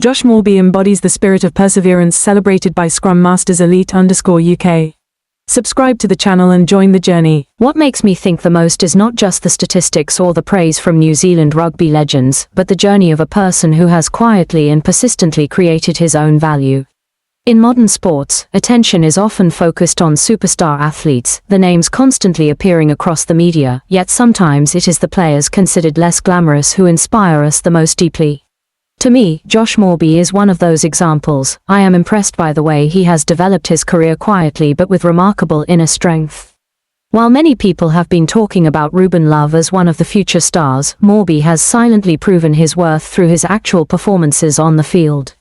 Josh Moorby embodies the spirit of perseverance celebrated by Scrum Masters Elite_UK. Subscribe to the channel and join the journey. What makes me think the most is not just the statistics or the praise from New Zealand rugby legends, but the journey of a person who has quietly and persistently created his own value. In modern sports, attention is often focused on superstar athletes, the names constantly appearing across the media, yet sometimes it is the players considered less glamorous who inspire us the most deeply. To me, Josh Moorby is one of those examples. I am impressed by the way he has developed his career quietly but with remarkable inner strength. While many people have been talking about Ruben Love as one of the future stars, Moorby has silently proven his worth through his actual performances on the field.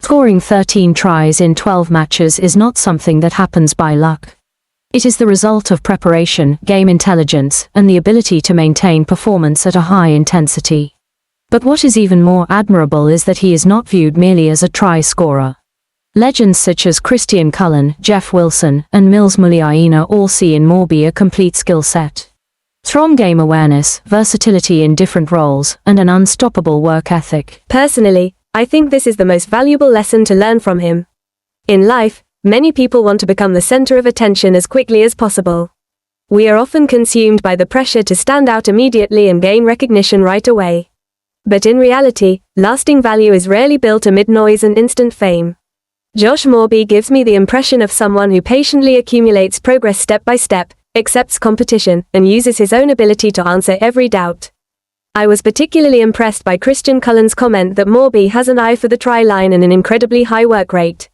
Scoring 13 tries in 12 matches is not something that happens by luck. It is the result of preparation, game intelligence, and the ability to maintain performance at a high intensity. But what is even more admirable is that he is not viewed merely as a try scorer. Legends such as Christian Cullen, Jeff Wilson, and Mills Muliaina all see in Moorby a complete skill set. Strong game awareness, versatility in different roles, and an unstoppable work ethic. Personally, I think this is the most valuable lesson to learn from him. In life, many people want to become the center of attention as quickly as possible. We are often consumed by the pressure to stand out immediately and gain recognition right away. But in reality, lasting value is rarely built amid noise and instant fame. Josh Moorby gives me the impression of someone who patiently accumulates progress step by step, accepts competition, and uses his own ability to answer every doubt. I was particularly impressed by Christian Cullen's comment that Moorby has an eye for the try line and an incredibly high work rate.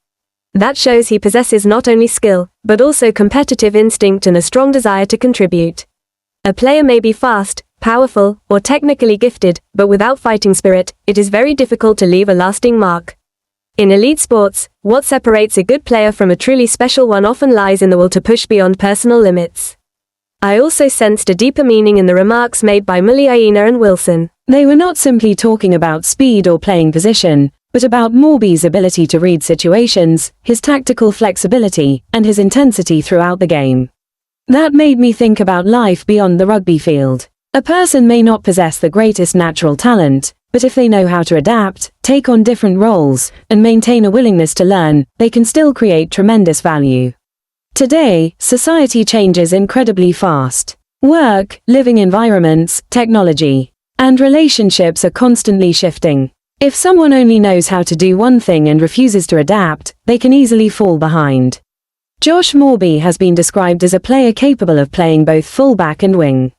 That shows he possesses not only skill, but also competitive instinct and a strong desire to contribute. A player may be fast, powerful, or technically gifted, but without fighting spirit, it is very difficult to leave a lasting mark. In elite sports, what separates a good player from a truly special one often lies in the will to push beyond personal limits. I also sensed a deeper meaning in the remarks made by Muliaina and Wilson. They were not simply talking about speed or playing position, but about Moorby's ability to read situations, his tactical flexibility, and his intensity throughout the game. That made me think about life beyond the rugby field. A person may not possess the greatest natural talent, but if they know how to adapt, take on different roles, and maintain a willingness to learn, they can still create tremendous value. Today, society changes incredibly fast. Work, living environments, technology, and relationships are constantly shifting. If someone only knows how to do one thing and refuses to adapt, they can easily fall behind. Josh Moorby has been described as a player capable of playing both fullback and wing.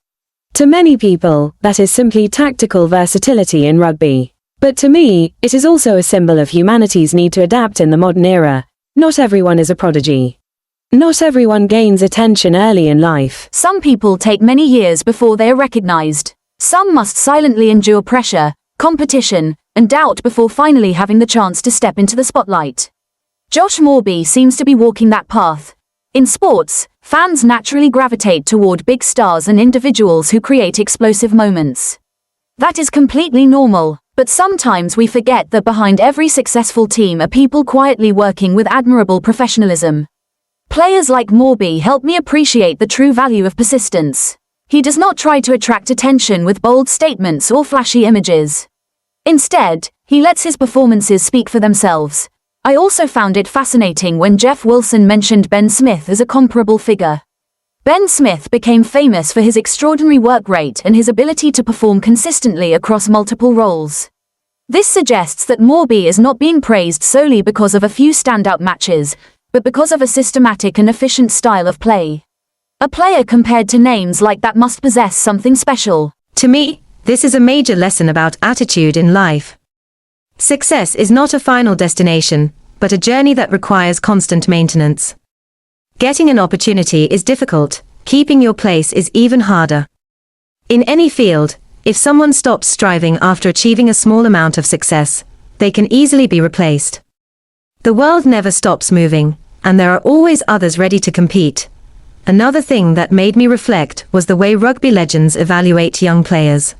To many people, that is simply tactical versatility in rugby. But to me, it is also a symbol of humanity's need to adapt in the modern era. Not everyone is a prodigy. Not everyone gains attention early in life. Some people take many years before they are recognized. Some must silently endure pressure, competition, and doubt before finally having the chance to step into the spotlight. Josh Moorby seems to be walking that path. In sports, fans naturally gravitate toward big stars and individuals who create explosive moments. That is completely normal, but sometimes we forget that behind every successful team are people quietly working with admirable professionalism. Players like Moorby help me appreciate the true value of persistence. He does not try to attract attention with bold statements or flashy images. Instead, he lets his performances speak for themselves. I also found it fascinating when Jeff Wilson mentioned Ben Smith as a comparable figure. Ben Smith became famous for his extraordinary work rate and his ability to perform consistently across multiple roles. This suggests that Moorby is not being praised solely because of a few standout matches, but because of a systematic and efficient style of play. A player compared to names like that must possess something special. To me, this is a major lesson about attitude in life. Success is not a final destination, but a journey that requires constant maintenance. Getting an opportunity is difficult, keeping your place is even harder. In any field, if someone stops striving after achieving a small amount of success, they can easily be replaced. The world never stops moving, and there are always others ready to compete. Another thing that made me reflect was the way rugby legends evaluate young players.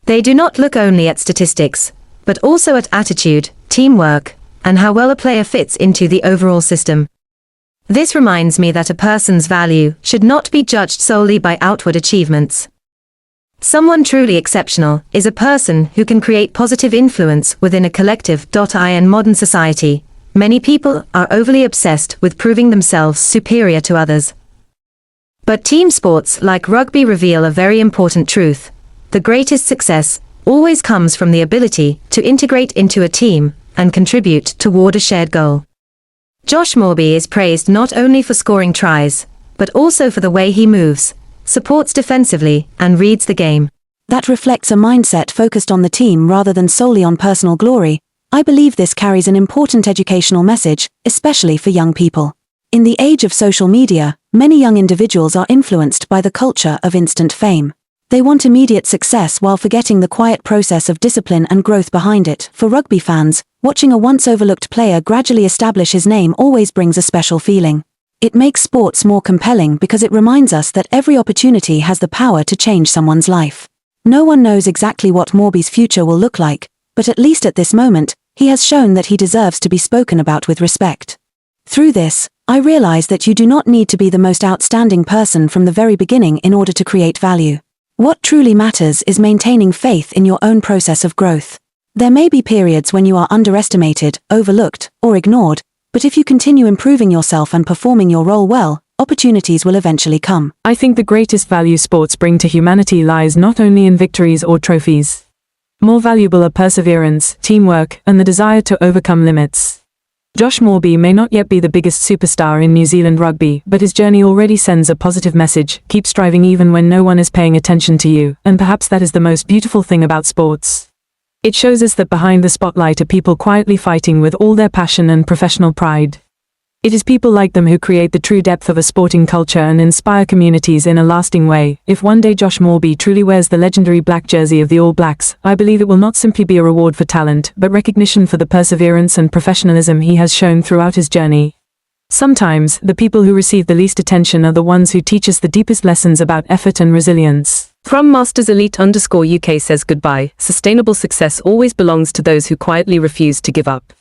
They do not look only at statistics, but also at attitude, teamwork, and how well a player fits into the overall system. This reminds me that a person's value should not be judged solely by outward achievements. Someone truly exceptional is a person who can create positive influence within a collective. In modern society, many people are overly obsessed with proving themselves superior to others. But team sports like rugby reveal a very important truth. The greatest success always comes from the ability to integrate into a team and contribute toward a shared goal. Josh Moorby is praised not only for scoring tries, but also for the way he moves, supports defensively, and reads the game. That reflects a mindset focused on the team rather than solely on personal glory. I believe this carries an important educational message, especially for young people. In the age of social media, many young individuals are influenced by the culture of instant fame. They want immediate success while forgetting the quiet process of discipline and growth behind it. For rugby fans, watching a once overlooked player gradually establish his name always brings a special feeling. It makes sports more compelling because it reminds us that every opportunity has the power to change someone's life. No one knows exactly what Moorby's future will look like, but at least at this moment, he has shown that he deserves to be spoken about with respect. Through this, I realize that you do not need to be the most outstanding person from the very beginning in order to create value. What truly matters is maintaining faith in your own process of growth. There may be periods when you are underestimated, overlooked, or ignored, but if you continue improving yourself and performing your role well, opportunities will eventually come. I think the greatest value sports bring to humanity lies not only in victories or trophies. More valuable are perseverance, teamwork, and the desire to overcome limits. Josh Moorby may not yet be the biggest superstar in New Zealand rugby, but his journey already sends a positive message. Keep striving even when no one is paying attention to you, and perhaps that is the most beautiful thing about sports. It shows us that behind the spotlight are people quietly fighting with all their passion and professional pride. It is people like them who create the true depth of a sporting culture and inspire communities in a lasting way. If one day Josh Moorby truly wears the legendary black jersey of the All Blacks, I believe it will not simply be a reward for talent, but recognition for the perseverance and professionalism he has shown throughout his journey. Sometimes, the people who receive the least attention are the ones who teach us the deepest lessons about effort and resilience. Scrum Masters Elite_UK says goodbye. Sustainable success always belongs to those who quietly refuse to give up.